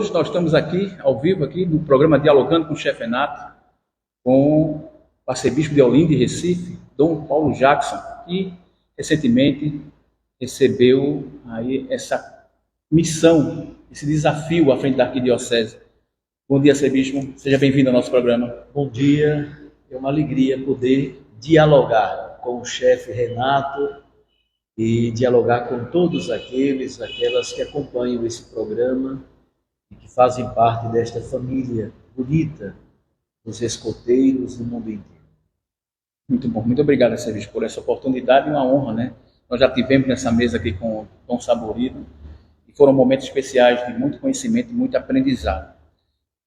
Hoje nós estamos aqui, ao vivo, aqui no programa Dialogando com o Chefe Renato, com o arcebispo de Olinda e Recife, Dom Paulo Jackson, que recentemente recebeu aí essa missão, esse desafio à frente da arquidiocese. Bom dia, arcebispo. Seja bem-vindo ao nosso programa. Bom dia. É uma alegria poder dialogar com o chefe Renato e dialogar com todos aquelas que acompanham esse programa e que fazem parte desta família bonita dos escoteiros do mundo inteiro. Muito bom. Muito obrigado, arcebispo, por essa oportunidade e uma honra, né? Nós já tivemos nessa mesa aqui com o Dom Saborido e foram momentos especiais de muito conhecimento e muito aprendizado.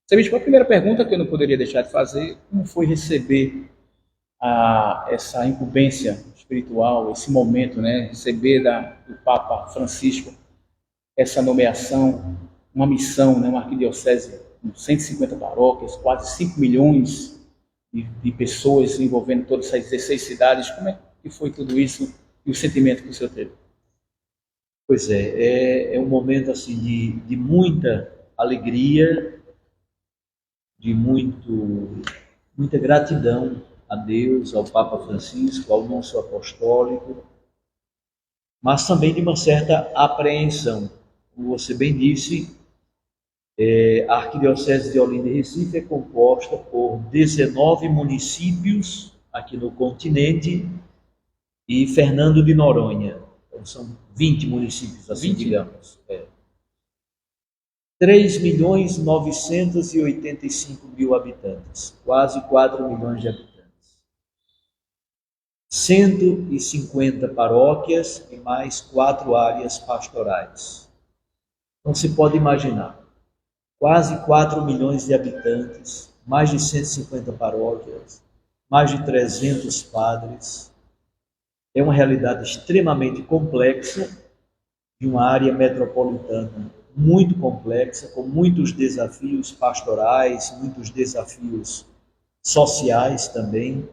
Arcebispo, a primeira pergunta que eu não poderia deixar de fazer, como foi receber essa incumbência espiritual, esse momento, né? Receber do Papa Francisco essa nomeação, uma missão, né? Uma arquidiocese com 150 paróquias, quase 5 milhões de pessoas envolvendo todas essas 16 cidades. Como é que foi tudo isso e o sentimento que o senhor teve? Pois é um momento assim de muita alegria, de muita gratidão a Deus, ao Papa Francisco, ao nosso apostólico, mas também de uma certa apreensão. Como você bem disse, a Arquidiocese de Olinda e Recife é composta por 19 municípios aqui no continente e Fernando de Noronha. Então são 20 municípios, assim 20? digamos. 3.985.000 habitantes, quase 4 milhões de habitantes. 150 paróquias e mais 4 áreas pastorais. Então se pode imaginar, quase 4 milhões de habitantes, mais de 150 paróquias, mais de 300 padres. É uma realidade extremamente complexa de uma área metropolitana muito complexa, com muitos desafios pastorais, muitos desafios sociais também,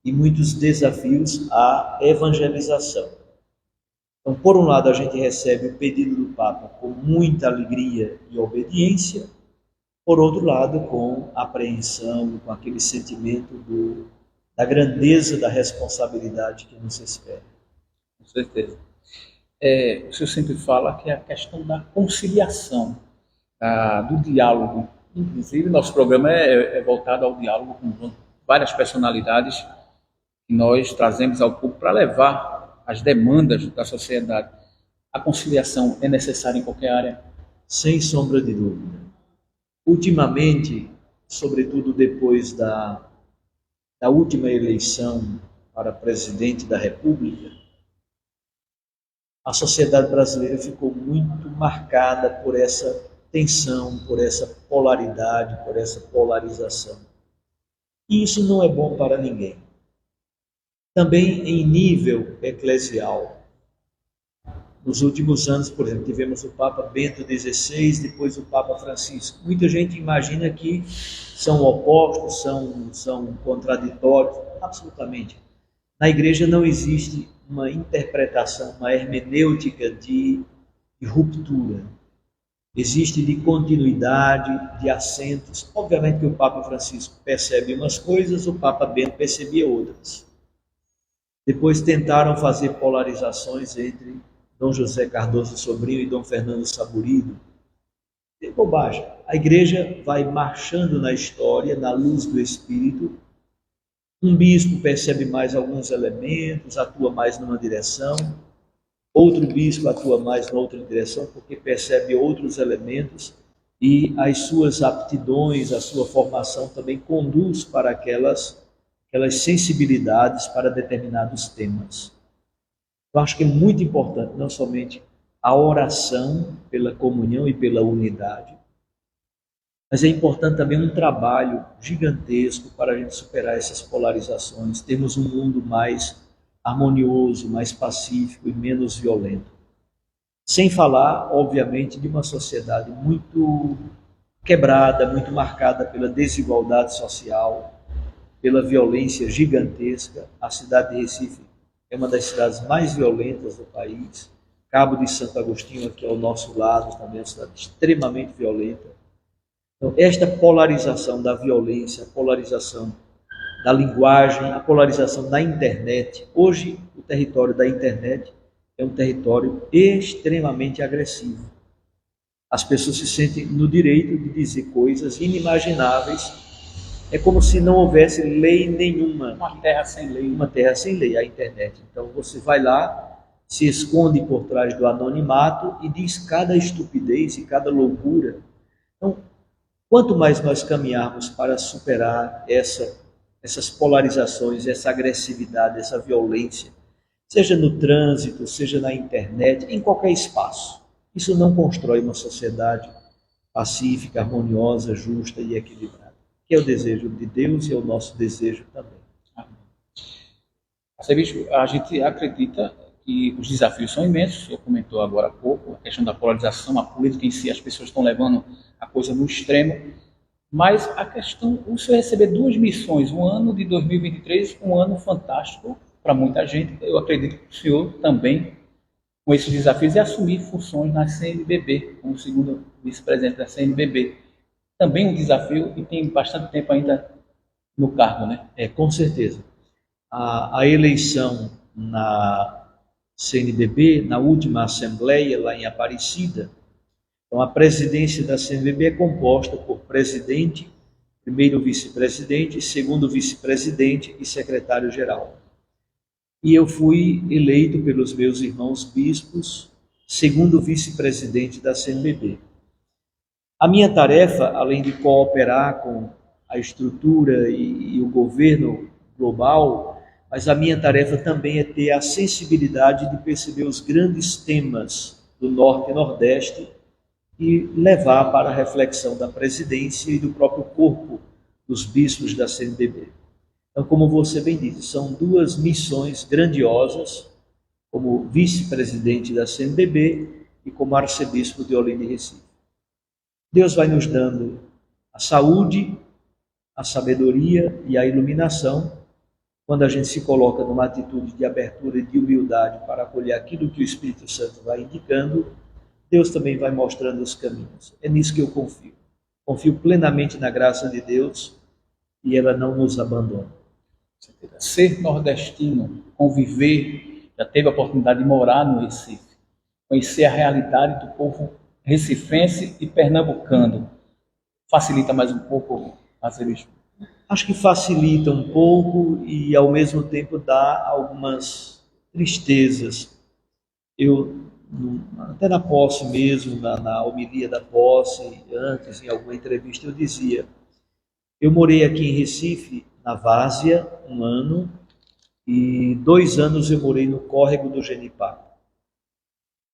e muitos desafios à evangelização. Então, por um lado, a gente recebe o pedido do Papa com muita alegria e obediência, por outro lado, com apreensão, com aquele sentimento da grandeza da responsabilidade que nos espera. Com certeza. O senhor sempre fala que é a questão da conciliação, do diálogo. Inclusive, nosso programa é voltado ao diálogo com várias personalidades que nós trazemos ao público para levar as demandas da sociedade. A conciliação é necessária em qualquer área? Sem sombra de dúvida. Ultimamente, sobretudo depois da última eleição para presidente da República, a sociedade brasileira ficou muito marcada por essa tensão, por essa polaridade, por essa polarização. E isso não é bom para ninguém. Também em nível eclesial. Nos últimos anos, por exemplo, tivemos o Papa Bento XVI, depois o Papa Francisco. Muita gente imagina que são opostos, são contraditórios. Absolutamente. Na igreja não existe uma interpretação, uma hermenêutica de ruptura. Existe de continuidade, de assentos. Obviamente que o Papa Francisco percebe umas coisas, o Papa Bento percebia outras. Depois tentaram fazer polarizações entre Dom José Cardoso Sobrinho e Dom Fernando Saborido. É bobagem. A igreja vai marchando na história, na luz do Espírito. Um bispo percebe mais alguns elementos, atua mais numa direção. Outro bispo atua mais na outra direção, porque percebe outros elementos e as suas aptidões, a sua formação também conduz para aquelas sensibilidades para determinados temas. Eu acho que é muito importante não somente a oração pela comunhão e pela unidade, mas é importante também um trabalho gigantesco para a gente superar essas polarizações, termos um mundo mais harmonioso, mais pacífico e menos violento. Sem falar, obviamente, de uma sociedade muito quebrada, muito marcada pela desigualdade social, pela violência gigantesca. A cidade de Recife é uma das cidades mais violentas do país. Cabo de Santo Agostinho, aqui ao nosso lado, também é uma cidade extremamente violenta. Então, esta polarização da violência, a polarização da linguagem, a polarização da internet. Hoje, o território da internet é um território extremamente agressivo. As pessoas se sentem no direito de dizer coisas inimagináveis. É como se não houvesse lei nenhuma. Uma terra sem lei. Uma terra sem lei, a internet. Então você vai lá, se esconde por trás do anonimato e diz cada estupidez e cada loucura. Então, quanto mais nós caminharmos para superar essas polarizações, essa agressividade, essa violência, seja no trânsito, seja na internet, em qualquer espaço, isso não constrói uma sociedade pacífica, harmoniosa, justa e equilibrada, que é o desejo de Deus e é o nosso desejo também. Bispo, a gente acredita que os desafios são imensos, você comentou agora há pouco, a questão da polarização, a política em si, as pessoas estão levando a coisa no extremo, mas a questão, o senhor receber 2 missões, um ano de 2023, um ano fantástico para muita gente, eu acredito que o senhor também, com esses desafios, e assumir funções na CNBB, como segundo vice-presidente da CNBB. Também um desafio e tem bastante tempo ainda no cargo, né? Com certeza. A eleição na CNBB, na última assembleia, lá em Aparecida, então a presidência da CNBB é composta por presidente, primeiro vice-presidente, segundo vice-presidente e secretário-geral. E eu fui eleito pelos meus irmãos bispos, segundo vice-presidente da CNBB. A minha tarefa, além de cooperar com a estrutura e o governo global, mas a minha tarefa também é ter a sensibilidade de perceber os grandes temas do Norte e Nordeste e levar para a reflexão da presidência e do próprio corpo dos bispos da CNBB. Então, como você bem disse, são 2 missões grandiosas, como vice-presidente da CNBB e como arcebispo de Olinda e Recife. Deus vai nos dando a saúde, a sabedoria e a iluminação, quando a gente se coloca numa atitude de abertura e de humildade para acolher aquilo que o Espírito Santo vai indicando, Deus também vai mostrando os caminhos. É nisso que eu confio. Confio plenamente na graça de Deus e ela não nos abandona. Ser nordestino, conviver, já teve a oportunidade de morar no Recife, conhecer a realidade do povo recifense e pernambucano, facilita mais um pouco, arcebispo? Acho que facilita um pouco e ao mesmo tempo dá algumas tristezas. Eu, até na posse mesmo, na homilia da posse, antes em alguma entrevista eu dizia, eu morei aqui em Recife, na Várzea, 1 ano, e 2 anos eu morei no córrego do Genipá.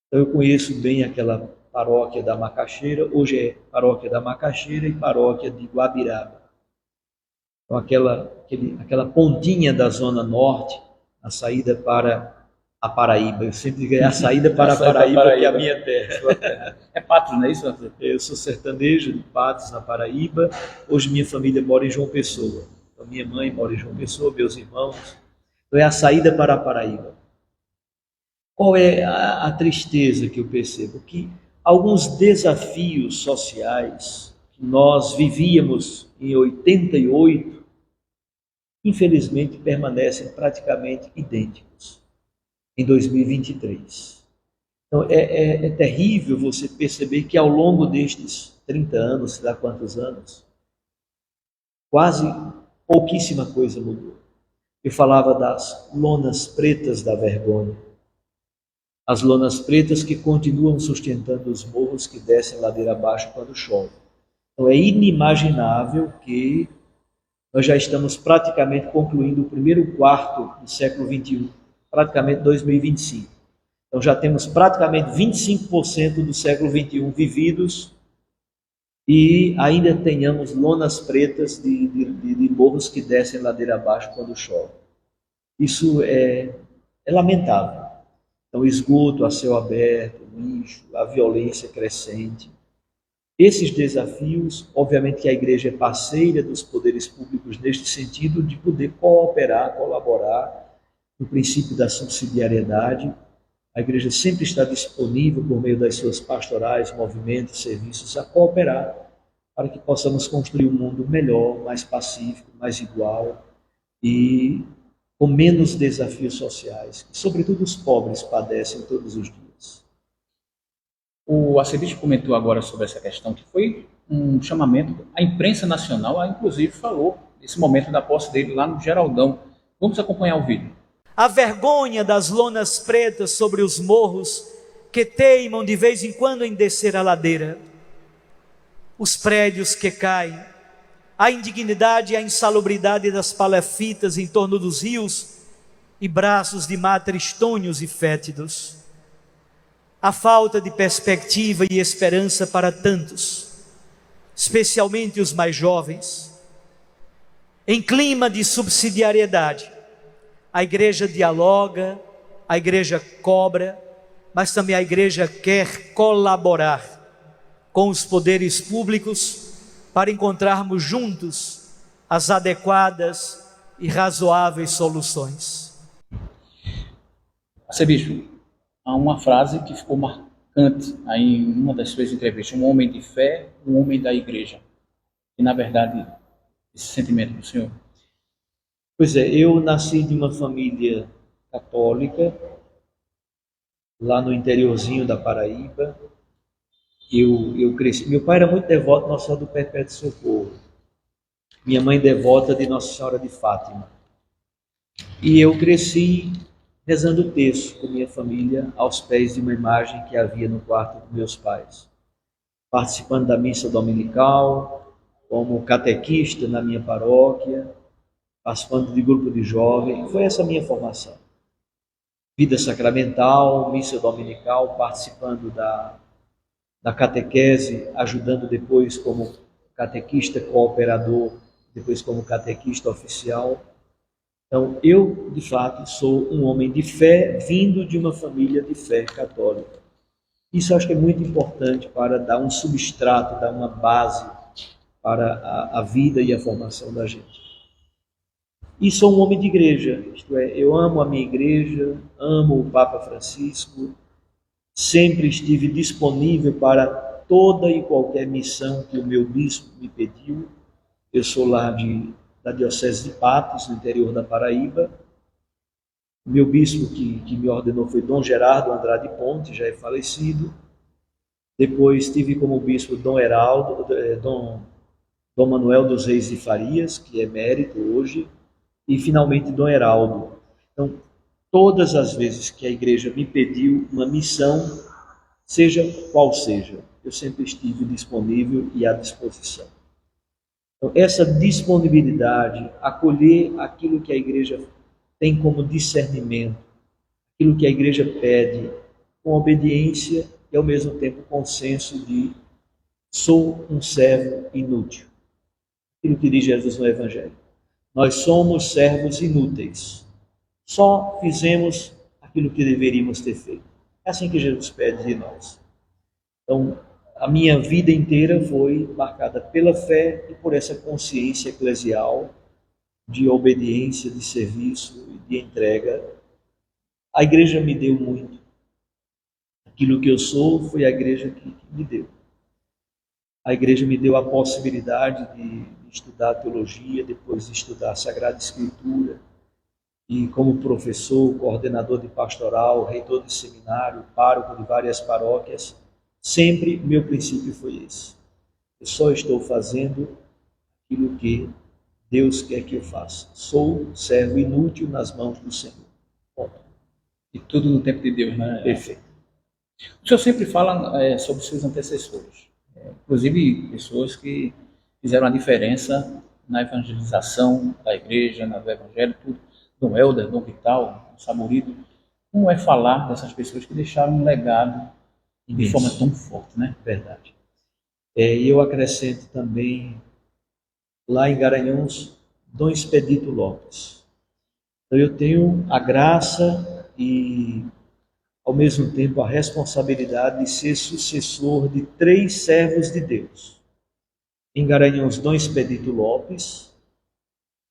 Então eu conheço bem aquela paróquia da Macaxeira, hoje é paróquia da Macaxeira e paróquia de Guabiraba. Então aquela pontinha da zona norte, a saída para a Paraíba. Eu sempre digo, é a saída para a Paraíba, que é a minha terra. É Patos, não é isso? Eu sou sertanejo de Patos, na Paraíba. Hoje minha família mora em João Pessoa. Então minha mãe mora em João Pessoa, meus irmãos. Então é a saída para a Paraíba. Qual é a tristeza que eu percebo? Que alguns desafios sociais que nós vivíamos em 88, infelizmente permanecem praticamente idênticos em 2023. Então é terrível você perceber que ao longo destes 30 anos, sei lá quantos anos, quase pouquíssima coisa mudou. Eu falava das lonas pretas da vergonha. As lonas pretas que continuam sustentando os morros que descem ladeira abaixo quando chove. Então é inimaginável que nós já estamos praticamente concluindo o primeiro quarto do século XXI, praticamente 2025. Então já temos praticamente 25% do século XXI vividos e ainda tenhamos lonas pretas de morros que descem ladeira abaixo quando chove. Isso é lamentável. Então, esgoto a céu aberto, lixo, a violência crescente. Esses desafios, obviamente que a igreja é parceira dos poderes públicos neste sentido de poder cooperar, colaborar no princípio da subsidiariedade. A igreja sempre está disponível, por meio das suas pastorais, movimentos, serviços, a cooperar para que possamos construir um mundo melhor, mais pacífico, mais igual e com menos desafios sociais, que sobretudo os pobres padecem todos os dias. O arcebispo comentou agora sobre essa questão, que foi um chamamento, a imprensa nacional, inclusive, falou nesse momento da posse dele lá no Geraldão. Vamos acompanhar o vídeo. A vergonha das lonas pretas sobre os morros que teimam de vez em quando em descer a ladeira, os prédios que caem, a indignidade e a insalubridade das palefitas em torno dos rios e braços de mar tristonhos e fétidos, a falta de perspectiva e esperança para tantos, especialmente os mais jovens. Em clima de subsidiariedade, a igreja dialoga, a igreja cobra, mas também a igreja quer colaborar com os poderes públicos para encontrarmos juntos as adequadas e razoáveis soluções. Arcebispo, há uma frase que ficou marcante aí em uma das suas entrevistas: um homem de fé, um homem da igreja. E, na verdade, esse sentimento do senhor? Pois é, eu nasci de uma família católica, lá no interiorzinho da Paraíba. Eu cresci. Meu pai era muito devoto de Nossa Senhora do Perpétuo Socorro. Minha mãe devota de Nossa Senhora de Fátima. E eu cresci rezando o terço com minha família aos pés de uma imagem que havia no quarto dos meus pais. Participando da missa dominical, como catequista na minha paróquia, participando de grupo de jovens. Foi essa a minha formação. Vida sacramental, missa dominical, participando da catequese, ajudando depois como catequista cooperador, depois como catequista oficial. Então, eu, de fato, sou um homem de fé, vindo de uma família de fé católica. Isso eu acho que é muito importante para dar um substrato, dar uma base para a vida e a formação da gente. E sou um homem de igreja, isto é, eu amo a minha igreja, amo o Papa Francisco, sempre estive disponível para toda e qualquer missão que o meu bispo me pediu. Eu sou lá da Diocese de Patos, no interior da Paraíba. O meu bispo que me ordenou foi Dom Gerardo Andrade Ponte, já é falecido. Depois tive como bispo Dom Manuel dos Reis de Farias, que é emérito hoje, e finalmente Dom Heraldo. Então, todas as vezes que a igreja me pediu uma missão, seja qual seja, eu sempre estive disponível e à disposição. Então, essa disponibilidade, acolher aquilo que a igreja tem como discernimento, aquilo que a igreja pede, com obediência e ao mesmo tempo com senso de sou um servo inútil. Aquilo que diz Jesus no Evangelho. Nós somos servos inúteis. Só fizemos aquilo que deveríamos ter feito. É assim que Jesus pede de nós. Então, a minha vida inteira foi marcada pela fé e por essa consciência eclesial de obediência, de serviço e de entrega. A igreja me deu muito. Aquilo que eu sou foi a igreja que me deu. A igreja me deu a possibilidade de estudar teologia, depois de estudar a Sagrada Escritura, e como professor, coordenador de pastoral, reitor de seminário, pároco de várias paróquias, sempre meu princípio foi esse. Eu só estou fazendo aquilo que Deus quer que eu faça. Sou servo inútil nas mãos do Senhor. Bom, E tudo no tempo de Deus, né? perfeito. O senhor sempre fala sobre seus antecessores, inclusive pessoas que fizeram a diferença na evangelização da igreja, no evangelho, tudo. Dom Helder, Dom Vital, Dom Saborido. Como é falar dessas pessoas que deixaram um legado de forma tão forte, né? Verdade. E eu acrescento também, lá em Garanhuns, Dom Expedito Lopes. Então eu tenho a graça e, ao mesmo tempo, a responsabilidade de ser sucessor de 3 servos de Deus. Em Garanhuns, Dom Expedito Lopes,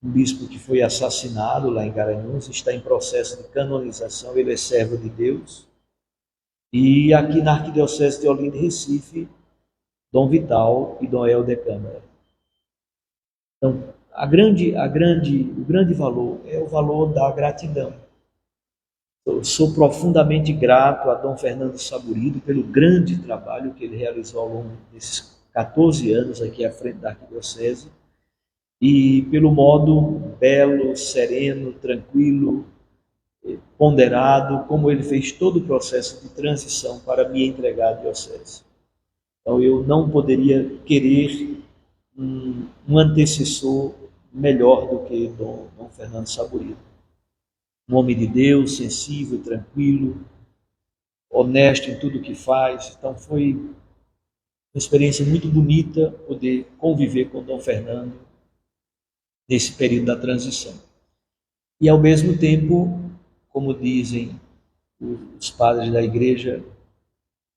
um bispo que foi assassinado lá em Garanhuns, está em processo de canonização, ele é servo de Deus. E aqui na Arquidiocese de Olinda e Recife, Dom Vital e Dom Helder Câmara. Então, o grande valor é o valor da gratidão. Eu sou profundamente grato a Dom Fernando Saburido pelo grande trabalho que ele realizou ao longo desses 14 anos aqui à frente da Arquidiocese e pelo modo belo, sereno, tranquilo, ponderado, como ele fez todo o processo de transição para me entregar à Diocese. Então eu não poderia querer um antecessor melhor do que Dom Fernando Saburido. Um homem de Deus, sensível, tranquilo, honesto em tudo que faz. Então foi uma experiência muito bonita poder conviver com Dom Fernando nesse período da transição. E ao mesmo tempo, como dizem os padres da igreja,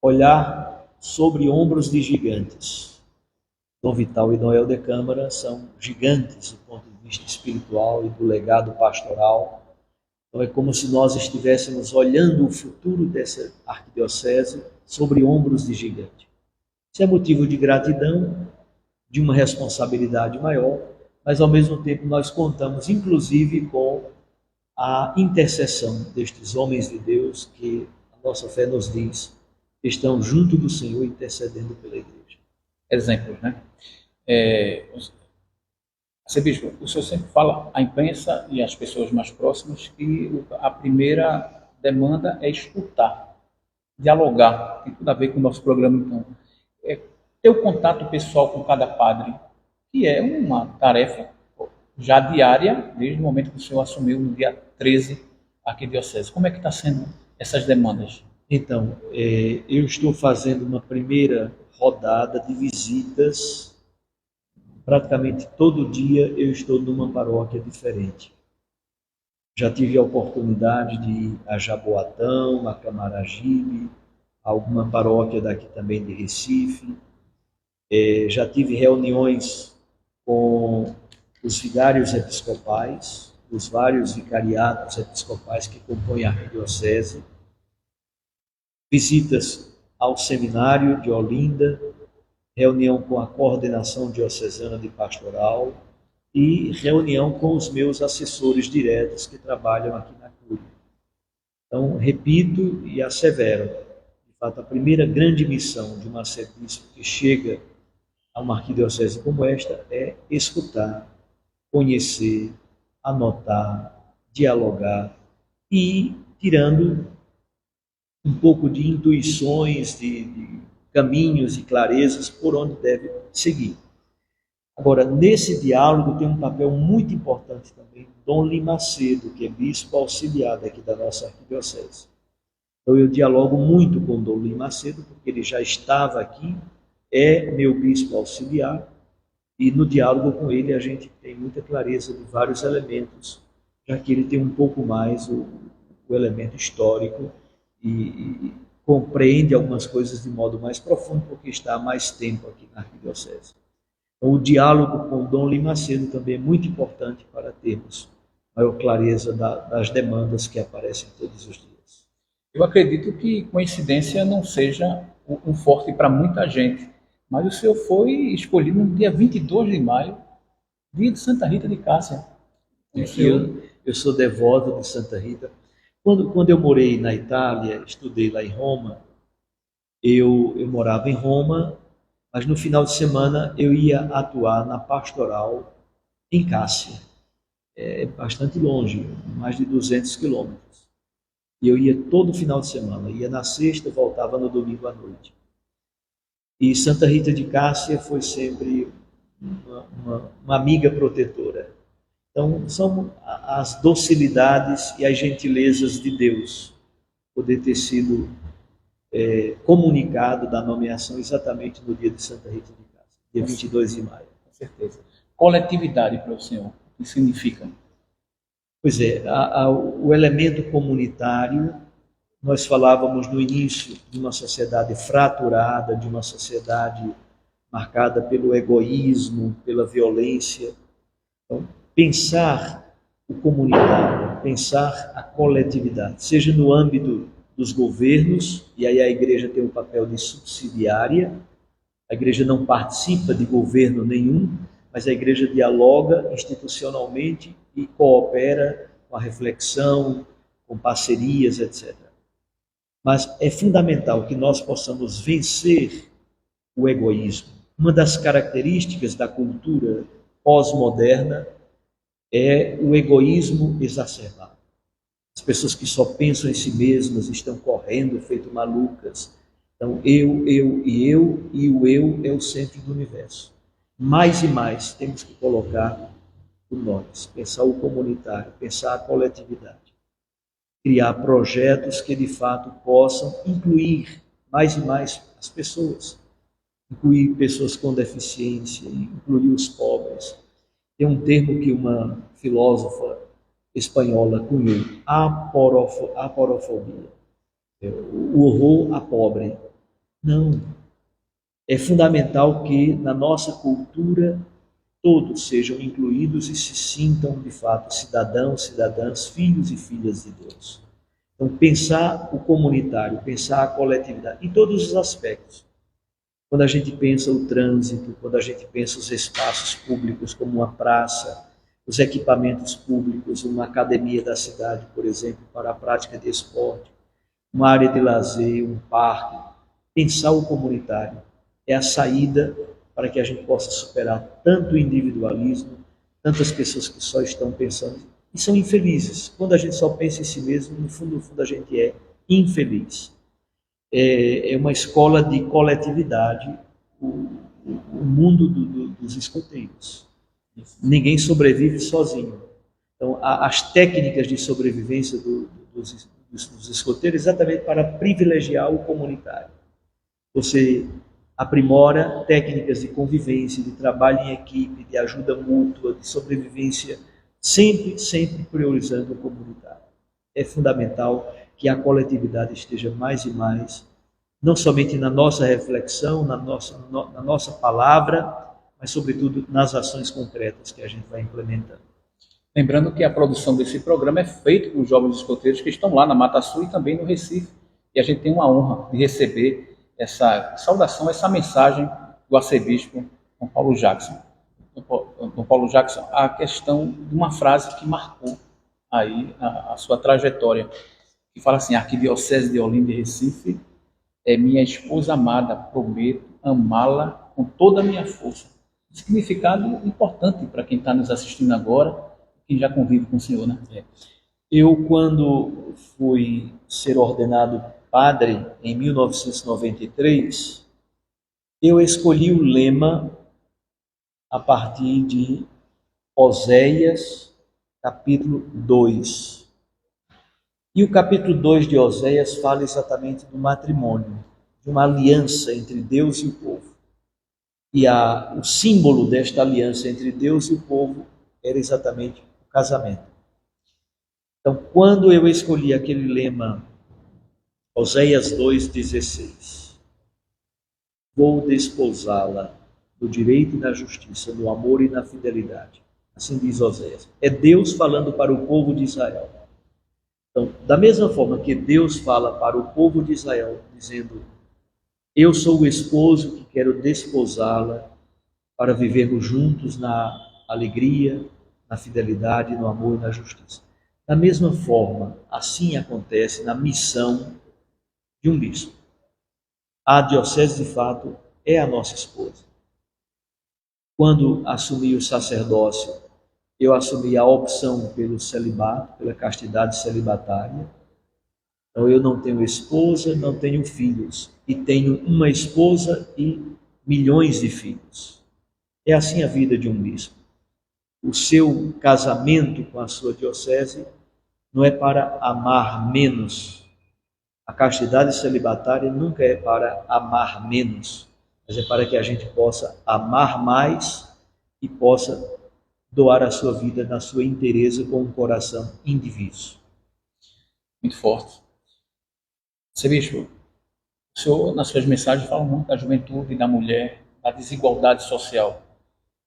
olhar sobre ombros de gigantes. Dom Vital e Dom Helder Câmara são gigantes do ponto de vista espiritual e do legado pastoral. Então é como se nós estivéssemos olhando o futuro dessa arquidiocese sobre ombros de gigante. Isso é motivo de gratidão, de uma responsabilidade maior, mas ao mesmo tempo nós contamos inclusive com a intercessão destes homens de Deus que a nossa fé nos diz estão junto do Senhor intercedendo pela igreja. Exemplos, né? Bispo, o senhor sempre fala à imprensa e às pessoas mais próximas que a primeira demanda é escutar, dialogar. Tem tudo a ver com o nosso programa, então. Ter o contato pessoal com cada padre, que é uma tarefa já diária, desde o momento que o senhor assumiu no dia 13 aqui em Diocese. Como é que está sendo essas demandas? Então, eu estou fazendo uma primeira rodada de visitas. Praticamente todo dia eu estou numa paróquia diferente. Já tive a oportunidade de ir a Jaboatão, a Camaragibe, alguma paróquia daqui também de Recife. Já tive reuniões com os vigários episcopais, os vários vicariatos episcopais que compõem a arquidiocese, visitas ao seminário de Olinda, reunião com a coordenação diocesana de pastoral e reunião com os meus assessores diretos que trabalham aqui na Cúria. Então, repito e assevero, de fato, a primeira grande missão de um arcebispo que chega a uma arquidiocese como esta é escutar, conhecer, anotar, dialogar e tirando um pouco de intuições, de caminhos e clarezas por onde deve seguir. Agora, nesse diálogo tem um papel muito importante também Dom Limacedo, que é bispo auxiliar daqui da nossa arquidiocese. Então eu dialogo muito com Dom Limacedo, porque ele já estava aqui, é meu bispo auxiliar, e no diálogo com ele a gente tem muita clareza de vários elementos, já que ele tem um pouco mais o elemento histórico e compreende algumas coisas de modo mais profundo, porque está há mais tempo aqui na arquidiocese. Então, o diálogo com Dom Limacedo também é muito importante para termos maior clareza das demandas que aparecem todos os dias. Eu acredito que coincidência não seja um forte para muita gente, mas o senhor foi escolhido no dia 22 de maio, dia de Santa Rita de Cássia. Eu sou devoto de Santa Rita. Quando eu morei na Itália, estudei lá em Roma, eu morava em Roma, mas no final de semana eu ia atuar na pastoral em Cássia. É bastante longe, mais de 200 quilômetros. E eu ia todo final de semana, ia na sexta, voltava no domingo à noite. E Santa Rita de Cássia foi sempre uma amiga protetora. Então, são as docilidades e as gentilezas de Deus poder ter sido comunicado da nomeação exatamente no dia de Santa Rita de Cássia, dia 22 de maio. Com certeza. Coletividade para o senhor, o que significa? Pois é, o elemento comunitário, nós falávamos no início de uma sociedade fraturada, de uma sociedade marcada pelo egoísmo, pela violência. Então, pensar o comunitário, pensar a coletividade, seja no âmbito dos governos, e aí a igreja tem um papel de subsidiária, A igreja não participa de governo nenhum, mas a igreja dialoga institucionalmente e coopera com a reflexão, com parcerias, etc. Mas é fundamental que nós possamos vencer o egoísmo. Uma das características da cultura pós-moderna é o egoísmo exacerbado. As pessoas que só pensam em si mesmas estão correndo feito malucas. Então, eu, e o eu é o centro do universo. Mais e mais temos que colocar o nós, pensar o comunitário, pensar a coletividade. Criar projetos que de fato possam incluir mais e mais as pessoas. Incluir pessoas com deficiência, incluir os pobres. Tem um termo que uma filósofa espanhola cunhou, aporofobia, o horror à pobre. Não, é fundamental que na nossa cultura todos sejam incluídos e se sintam de fato cidadãos, cidadãs, filhos e filhas de Deus. Então pensar o comunitário, pensar a coletividade, em todos os aspectos. Quando a gente pensa o trânsito, quando a gente pensa os espaços públicos como uma praça, os equipamentos públicos, uma academia da cidade, por exemplo, para a prática de esporte, uma área de lazer, um parque, pensar o comunitário é a saída para que a gente possa superar tanto o individualismo, tantas pessoas que só estão pensando e são infelizes. Quando a gente só pensa em si mesmo, no fundo a gente é infeliz. É uma escola de coletividade, o mundo dos escoteiros. Ninguém sobrevive sozinho. Então, as técnicas de sobrevivência dos escoteiros é exatamente para privilegiar o comunitário. Você aprimora técnicas de convivência, de trabalho em equipe, de ajuda mútua, de sobrevivência, sempre priorizando o comunitário. É fundamental que a coletividade esteja mais e mais, não somente na nossa reflexão, na nossa palavra, mas sobretudo nas ações concretas que a gente vai implementando. Lembrando que a produção desse programa é feita por jovens escoteiros que estão lá na Mata Sul e também no Recife. E a gente tem uma honra de receber essa saudação, essa mensagem do arcebispo Dom Paulo Jackson. Dom Paulo Jackson, a questão de uma frase que marcou aí a sua trajetória, que fala assim: a Arquidiocese de Olinda e Recife é minha esposa amada, prometo amá-la com toda a minha força. Um significado importante para quem está nos assistindo agora, quem já convive com o Senhor, né? Eu, quando fui ser ordenado padre, em 1993, eu escolhi o lema a partir de Oséias, capítulo 2. E o capítulo 2 de Oséias fala exatamente do matrimônio, de uma aliança entre Deus e o povo. E o símbolo desta aliança entre Deus e o povo era exatamente o casamento. Então, quando eu escolhi aquele lema, Oséias 2,16, vou desposá-la no direito e na justiça, no amor e na fidelidade. Assim diz Oséias. É Deus falando para o povo de Israel. Então, da mesma forma que Deus fala para o povo de Israel, dizendo: eu sou o esposo que quero desposá-la para vivermos juntos na alegria, na fidelidade, no amor e na justiça. Da mesma forma, assim acontece na missão de um bispo. A diocese, de fato, é a nossa esposa. Quando assumi o sacerdócio, eu assumi a opção pelo celibato, pela castidade celibatária. Então, eu não tenho esposa, não tenho filhos, e tenho uma esposa e milhões de filhos. É assim a vida de um bispo. O seu casamento com a sua diocese não é para amar menos. A castidade celibatária nunca é para amar menos, mas é para que a gente possa amar mais e possa doar a sua vida na sua inteireza com um coração indiviso. Muito forte. Arcebispo, o senhor, nas suas mensagens, fala muito da juventude, da mulher, da desigualdade social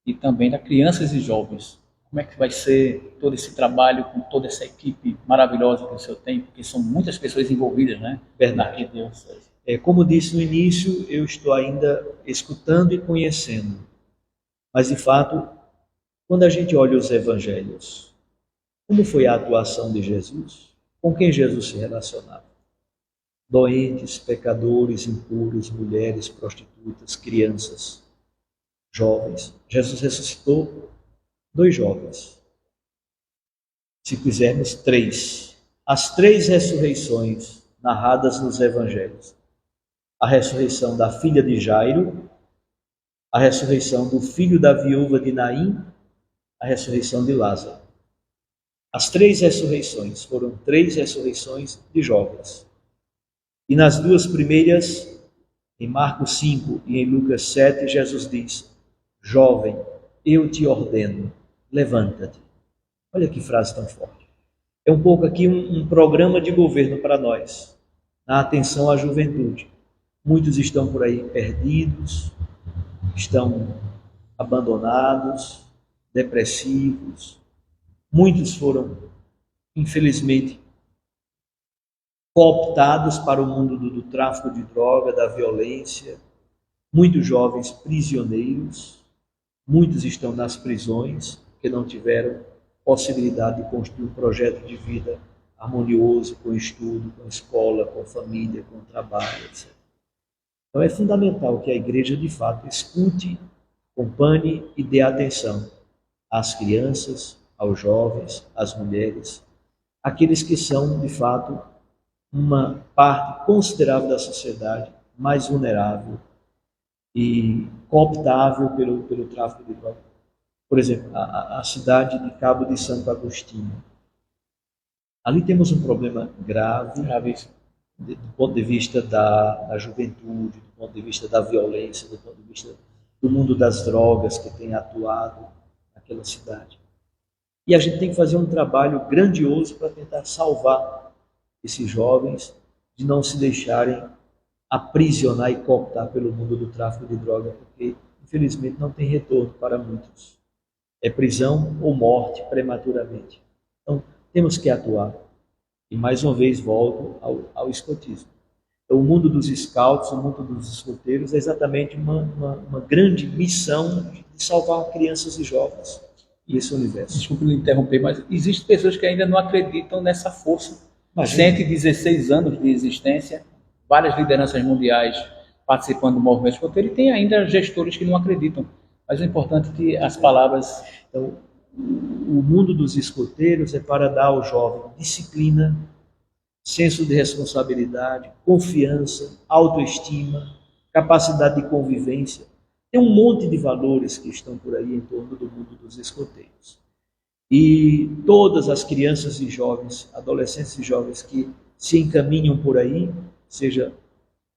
e também da crianças e jovens. Como é que vai ser todo esse trabalho com toda essa equipe maravilhosa que o senhor tem? Porque são muitas pessoas envolvidas, né? Verdade. Deus. Como disse no início, eu estou ainda escutando e conhecendo. Mas, de fato, quando a gente olha os evangelhos, como foi a atuação de Jesus? Com quem Jesus se relacionava? Doentes, pecadores, impuros, mulheres, prostitutas, crianças, jovens. Jesus ressuscitou 2 jovens. Se quisermos, 3. As 3 ressurreições narradas nos evangelhos. A ressurreição da filha de Jairo, a ressurreição do filho da viúva de Naim, a ressurreição de Lázaro. As 3 ressurreições foram 3 ressurreições de jovens. E nas 2 primeiras, em Marcos 5 e em Lucas 7, Jesus diz: jovem, eu te ordeno, levanta-te. Olha que frase tão forte. É um pouco aqui um programa de governo para nós, na atenção à juventude. Muitos estão por aí perdidos, estão abandonados, depressivos. Muitos foram, infelizmente, cooptados para o mundo do tráfico de droga, da violência. Muitos jovens prisioneiros. Muitos estão nas prisões, porque não tiveram possibilidade de construir um projeto de vida harmonioso, com estudo, com escola, com família, com trabalho, etc. Então é fundamental que a igreja, de fato, escute, acompanhe e dê atenção às crianças, aos jovens, às mulheres, aqueles que são, de fato, uma parte considerável da sociedade, mais vulnerável e cooptável pelo tráfico de drogas. Por exemplo, a cidade de Cabo de Santo Agostinho. Ali temos um problema grave, do ponto de vista da juventude, do ponto de vista da violência, do ponto de vista do mundo das drogas que tem atuado naquela cidade. E a gente tem que fazer um trabalho grandioso para tentar salvar esses jovens de não se deixarem aprisionar e cooptar pelo mundo do tráfico de droga, porque, infelizmente, não tem retorno para muitos. É prisão ou morte prematuramente. Então, temos que atuar. E, mais uma vez, volto ao escotismo. Então, o mundo dos scouts, o mundo dos escoteiros, é exatamente uma grande missão de salvar crianças e jovens e esse universo. Desculpe me interromper, mas existem pessoas que ainda não acreditam nessa força. 116 anos de existência, várias lideranças mundiais participando do movimento escoteiro, e tem ainda gestores que não acreditam. Mas o importante é que as palavras... Então, o mundo dos escoteiros é para dar ao jovem disciplina, senso de responsabilidade, confiança, autoestima, capacidade de convivência. Tem um monte de valores que estão por aí em torno do mundo dos escoteiros. E todas as crianças e jovens, adolescentes e jovens que se encaminham por aí, seja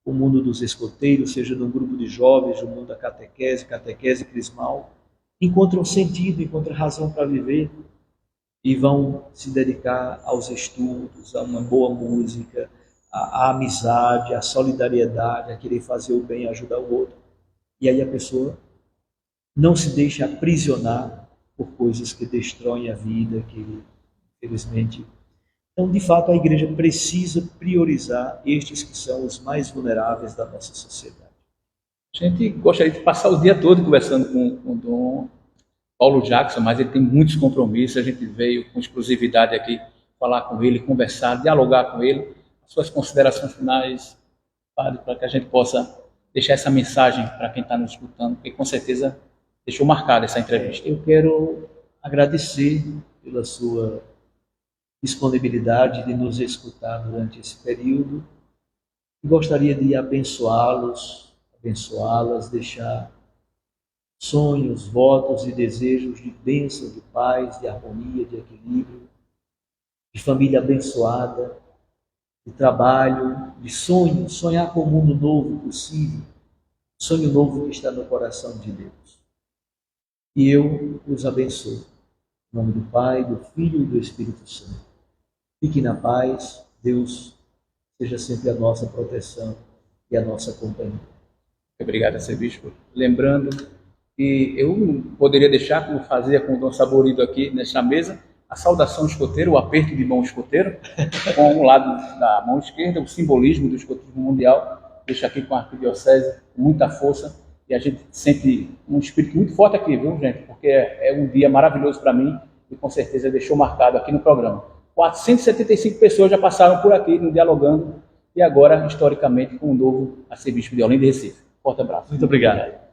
o mundo dos escoteiros, seja no grupo de jovens, no mundo da catequese crismal, encontram sentido, encontram razão para viver e vão se dedicar aos estudos, a uma boa música, à amizade, à solidariedade, a querer fazer o bem, ajudar o outro. E aí a pessoa não se deixa aprisionar por coisas que destroem a vida, que infelizmente... Então, de fato, a igreja precisa priorizar estes que são os mais vulneráveis da nossa sociedade. A gente gostaria de passar o dia todo conversando com o Dom Paulo Jackson, mas ele tem muitos compromissos. A gente veio com exclusividade aqui falar com ele, conversar, dialogar com ele. As suas considerações finais, Padre, para que a gente possa deixar essa mensagem para quem está nos escutando, porque com certeza deixou marcada essa entrevista. Eu quero agradecer pela sua disponibilidade de nos escutar durante esse período e gostaria de abençoá-los, abençoá-las, deixar sonhos, votos e desejos de bênção, de paz, de harmonia, de equilíbrio, de família abençoada, de trabalho, de sonho, sonhar com um mundo novo possível, sonho novo que está no coração de Deus. E eu os abençoo. Em nome do Pai, do Filho e do Espírito Santo. Fique na paz, Deus seja sempre a nossa proteção e a nossa companhia. Obrigado, Sr. Bispo. Lembrando que eu poderia deixar, como fazia com o Dom Saborido aqui nesta mesa, a saudação escoteira, o aperto de mão escoteiro, com o lado da mão esquerda, o simbolismo do escotismo mundial, deixa aqui com a Arquidiocese com muita força, e a gente sente um espírito muito forte aqui, viu, gente? Porque é um dia maravilhoso para mim e com certeza deixou marcado aqui no programa. 475 pessoas já passaram por aqui no Dialogando e agora, historicamente, com o novo arcebispo de Olinda e Recife. Forte abraço. Muito obrigado.